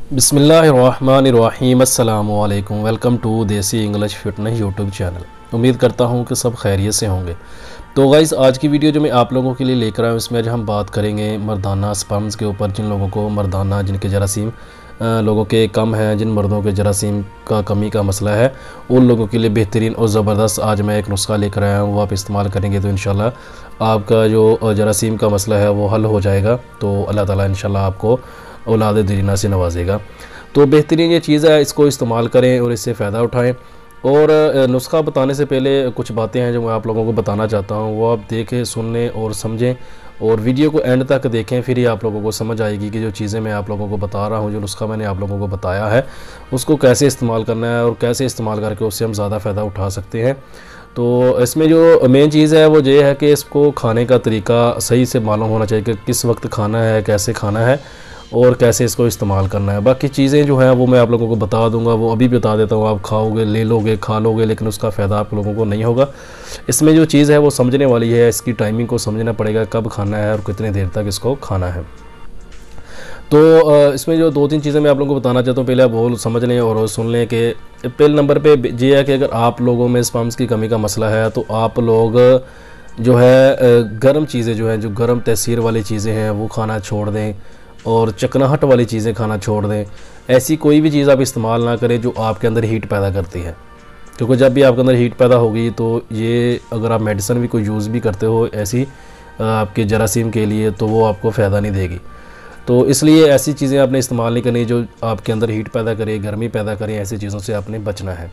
बिस्मिल्लाहिर्रहमानिर्रहीम अस्सलामुअलैकुम। Welcome to देसी इंग्लिश फिटनेस यूट्यूब चैनल। उम्मीद करता हूँ कि सब खैरियत से होंगे। तो गाइस, आज की वीडियो जो मैं आप लोगों के लिए लेकर आया हूँ, इसमें आज हम बात करेंगे मर्दाना स्पर्म्स के ऊपर। जिन लोगों को मर्दाना, जिनके जरासीम लोगों के कम हैं, जिन मर्दों के जरासीम का कमी का मसला है, उन लोगों के लिए बेहतरीन और ज़बरदस्त आज मैं एक नुस्खा लेकर आया हूँ। वो आप इस्तेमाल करेंगे तो इंशाल्लाह आपका जो जरासीम का मसला है वो हल हो जाएगा। तो अल्लाह ताला इंशाल्लाह आपको औलाद दीना से नवाजेगा। तो बेहतरीन ये चीज़ है, इसको इस्तेमाल करें और इससे फ़ायदा उठाएं। और नुस्खा बताने से पहले कुछ बातें हैं जो मैं आप लोगों को बताना चाहता हूँ, वो आप देखें, सुनने और समझें और वीडियो को एंड तक देखें। फिर ही आप लोगों को समझ आएगी कि जो चीज़ें मैं आप लोगों को बता रहा हूँ, जो नुस्खा मैंने आप लोगों को बताया है, उसको कैसे इस्तेमाल करना है और कैसे इस्तेमाल करके उससे हम ज़्यादा फ़ायदा उठा सकते हैं। तो इसमें जो मेन चीज़ है वो ये है कि इसको खाने का तरीका सही से मालूम होना चाहिए कि किस वक्त खाना है, कैसे खाना है और कैसे इसको इस्तेमाल करना है। बाकी चीज़ें जो हैं वो मैं आप लोगों को बता दूंगा, वो अभी बता देता हूँ। आप खाओगे, ले लोगे, खा लोगे, लेकिन उसका फ़ायदा आप लोगों को नहीं होगा। इसमें जो चीज़ है वो समझने वाली है, इसकी टाइमिंग को समझना पड़ेगा, कब खाना है और कितनी देर तक इसको खाना है। तो इसमें जो दो तीन चीज़ें मैं आप लोगों को बताना चाहता हूँ, पहले आप वो समझ लें और सुन लें कि पहले नंबर पर ये है कि अगर आप लोगों में स्पर्म्स की कमी का मसला है तो आप लोग जो है गर्म चीज़ें जो हैं, जो गर्म तसीर वाली चीज़ें हैं वो खाना छोड़ दें और चकनाहट वाली चीज़ें खाना छोड़ दें। ऐसी कोई भी चीज़ आप इस्तेमाल ना करें जो आपके अंदर हीट पैदा करती है, क्योंकि जब भी आपके अंदर हीट पैदा होगी तो ये अगर आप मेडिसिन भी कोई यूज़ भी करते हो ऐसी आपके जरासीम के लिए, तो वो आपको फ़ायदा नहीं देगी। तो इसलिए ऐसी चीज़ें आपने इस्तेमाल नहीं करनी जो आपके अंदर हीट पैदा करे, गर्मी पैदा करें। ऐसी चीज़ों से आपने बचना है।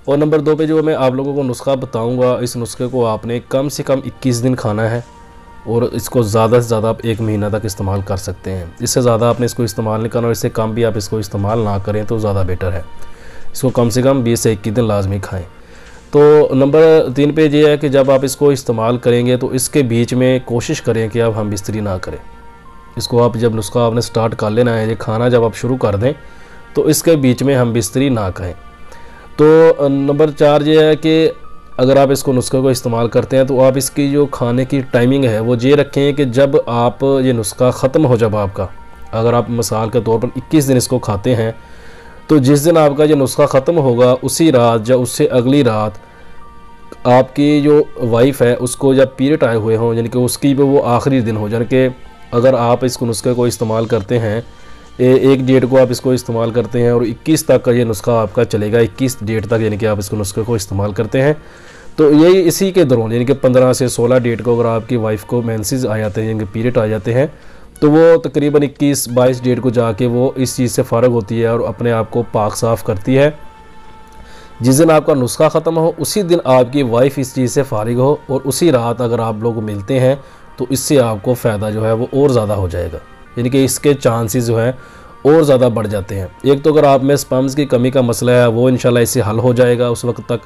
और नंबर 2 पे जो मैं आप लोगों को नुस्खा बताऊँगा, इस नुस्खे को आपने कम से कम 21 दिन खाना है और इसको ज़्यादा से ज़्यादा आप 1 महीना तक इस्तेमाल कर सकते हैं। इससे ज़्यादा आपने इसको इस्तेमाल नहीं करना और इससे कम भी आप इसको इस्तेमाल ना करें तो ज़्यादा बेटर है। इसको कम से कम 20 से 21 दिन लाजमी खाएं। तो नंबर 3 पे ये है कि जब आप इसको इस्तेमाल करेंगे तो इसके बीच में कोशिश करें कि आप हम बिस्तरी ना करें। इसको आप जब नुस्खा आपने स्टार्ट कर लेना है, ये खाना जब आप शुरू कर दें तो इसके बीच में हम बिस्तरी ना करें। तो नंबर 4 ये है कि अगर आप इसको नुस्खे को इस्तेमाल करते हैं तो आप इसकी जो खाने की टाइमिंग है वो ये रखें कि जब आप ये नुस्खा ख़त्म हो, जब आपका, अगर आप मिसाल के तौर पर 21 दिन इसको खाते हैं तो जिस दिन आपका ये नुस्खा ख़त्म होगा उसी रात या उससे अगली रात आपकी जो वाइफ है उसको जब पीरियड आए हुए हों, यानी कि उसकी वो आखिरी दिन हो, यानी कि अगर आप इसको नुस्खे को इस्तेमाल करते हैं, एक डेट को आप इसको इस्तेमाल करते हैं और 21 तक का ये नुस्खा आपका चलेगा, 21 डेट तक यानी कि आप इसको नुस्खे को इस्तेमाल करते हैं, तो यही इसी के दौरान यानी कि 15 से 16 डेट को अगर आपकी वाइफ को मेंसेस आ जाते हैं, यानी कि पीरियड आ जाते हैं, तो वो तकरीबन 21-22 डेट को जाके वो इस चीज़ से फ़ारग होती है और अपने आप को पाक साफ़ करती है। जिस दिन आपका नुस्खा ख़त्म हो उसी दिन आपकी वाइफ इस चीज़ से फ़ारिग हो और उसी रात अगर आप लोग मिलते हैं तो इससे आपको फ़ायदा जो है वो और ज़्यादा हो जाएगा, यानी कि इसके चांसेस जो हैं और ज़्यादा बढ़ जाते हैं। एक तो अगर आप में स्पर्म्स की कमी का मसला है वो इंशाल्लाह इससे हल हो जाएगा उस वक्त तक,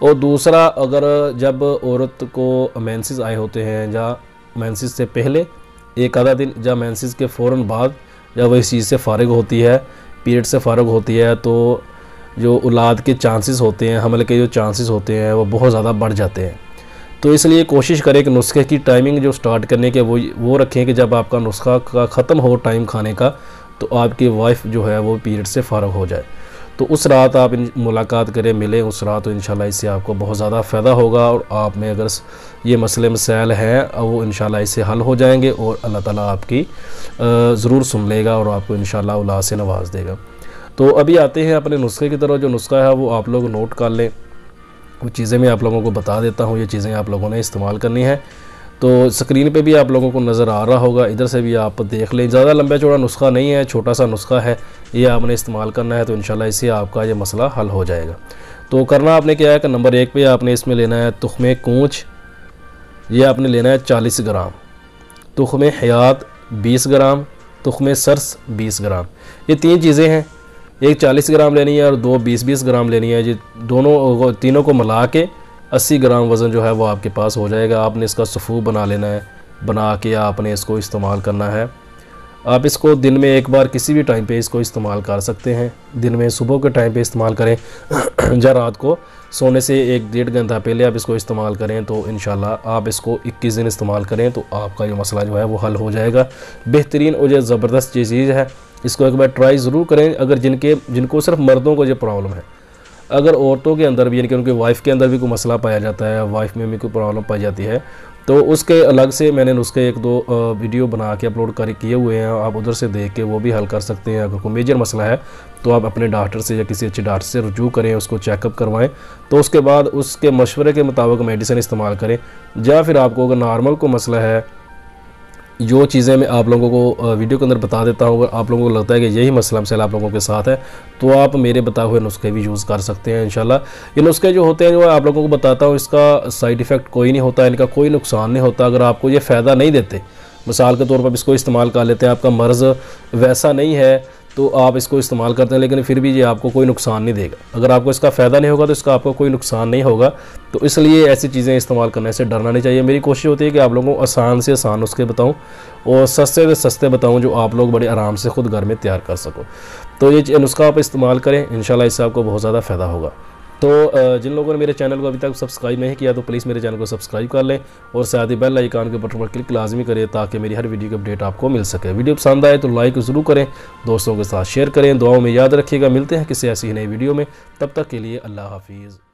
और दूसरा अगर जब औरत को मेंसेस आए होते हैं या मेंसेस से पहले एक आधा दिन, या मेंसेस के फ़ौरन बाद जब वह इस चीज़ से फ़ारिग होती है, पीरियड से फ़ारिग होती है, तो जो औलाद के चांसेस होते हैं, हमले के जो चांसेस होते हैं वो बहुत ज़्यादा बढ़ जाते हैं। तो इसलिए कोशिश करें कि नुस्खे की टाइमिंग जो स्टार्ट करने के वो रखें कि जब आपका नुस्खा का ख़त्म हो टाइम खाने का तो आपकी वाइफ जो है वो पीरियड से फ़ारिग हो जाए, तो उस रात आप मुलाकात करें, मिलें उस रात, तो इंशाल्लाह इससे आपको बहुत ज़्यादा फ़ायदा होगा और आप में अगर ये मसले मसाइल हैं वो इंशाल्लाह इससे हल हो जाएंगे और अल्लाह ताला आपकी ज़रूर सुन लेगा और आपको इंशाल्लाह औलाद से नवाज देगा। तो अभी आते हैं अपने नुस्खे की तरफ। जो नुस्खा है वो आप लोग नोट कर लें, वो चीज़ें मैं आप लोगों को बता देता हूँ, ये चीज़ें आप लोगों ने इस्तेमाल करनी है। तो स्क्रीन पे भी आप लोगों को नज़र आ रहा होगा, इधर से भी आप देख लें। ज़्यादा लंबा चौड़ा नुस्खा नहीं है, छोटा सा नुस्खा है, ये आपने इस्तेमाल करना है तो इंशाल्लाह इससे आपका ये मसला हल हो जाएगा। तो करना आपने क्या है कि नंबर 1 पे आपने इसमें लेना है तुख्मे कूंच, ये आपने लेना है 40 ग्राम, तुख्मे हयात 20 ग्राम, तुख्मे सरस 20 ग्राम। ये 3 चीज़ें हैं, एक 40 ग्राम लेनी है और 2 20-20 ग्राम लेनी है। ये दोनों तीनों को मिला के 80 ग्राम वज़न जो है वो आपके पास हो जाएगा। आपने इसका सफ़ू बना लेना है, बना के आपने इसको इस्तेमाल करना है। आप इसको दिन में एक बार किसी भी टाइम पे इसको इस्तेमाल कर सकते हैं। दिन में सुबह के टाइम पे इस्तेमाल करें या रात को सोने से 1-1.5 घंटा पहले आप इसको इस्तेमाल करें तो इंशाल्लाह आप इसको 21 दिन इस्तेमाल करें तो आपका ये मसला जो है वो हल हो जाएगा। बेहतरीन और ये ज़बरदस्त चीज़ है, इसको एक बार ट्राई ज़रूर करें। अगर जिनको सिर्फ मर्दों को ये प्रॉब्लम है, अगर औरतों के अंदर भी यानी कि उनकी वाइफ के अंदर भी कोई मसला पाया जाता है, वाइफ में भी कोई प्रॉब्लम पाई जाती है, तो उसके अलग से मैंने नुस्खे 1-2 वीडियो बना के अपलोड किए हुए हैं। आप उधर से देख के वो भी हल कर सकते हैं। अगर कोई मेजर मसला है तो आप अपने डॉक्टर से या किसी अच्छे डॉक्टर से रुजू करें, उसको चेकअप करवाएं, तो उसके बाद उसके मशवरे के मुताबिक मेडिसिन इस्तेमाल करें। या फिर आपको अगर नॉर्मल को मसला है, जो चीज़ें मैं आप लोगों को वीडियो के अंदर बता देता हूँ, अगर आप लोगों को लगता है कि यही मसला मसला आप लोगों के साथ है, तो आप मेरे बताए हुए नुस्खे भी यूज़ कर सकते हैं इंशाल्लाह। ये नुस्खे जो होते हैं, जो आप लोगों को बताता हूँ, इसका साइड इफ़ेक्ट कोई नहीं होता, इनका कोई नुकसान नहीं होता। अगर आपको ये फ़ायदा नहीं देते, मिसाल के तौर पर इसको इस्तेमाल कर लेते हैं, आपका मर्ज़ वैसा नहीं है तो आप इसको इस्तेमाल करते हैं, लेकिन फिर भी ये आपको कोई नुकसान नहीं देगा। अगर आपको इसका फ़ायदा नहीं होगा तो इसका आपको कोई नुकसान नहीं होगा। तो इसलिए ऐसी चीज़ें इस्तेमाल करने से डरना नहीं चाहिए। मेरी कोशिश होती है कि आप लोगों को आसान से आसान नुस्खे बताऊं और सस्ते से सस्ते बताऊं, जो आप लोग बड़े आराम से ख़ुद घर में तैयार कर सको। तो ये नुस्खा आप इस्तेमाल करें, इंशाल्लाह इससे आपको बहुत ज़्यादा फ़ायदा होगा। तो जिन लोगों ने मेरे चैनल को अभी तक सब्सक्राइब नहीं किया तो प्लीज़ मेरे चैनल को सब्सक्राइब कर लें और साथ ही बेल आइकन के बटन पर क्लिक लाजमी करें, ताकि मेरी हर वीडियो की अपडेट आपको मिल सके। वीडियो पसंद आए तो लाइक ज़रूर करें, दोस्तों के साथ शेयर करें, दुआओं में याद रखिएगा। मिलते हैं किसी ऐसी नई वीडियो में, तब तक के लिए अल्लाह हाफिज़।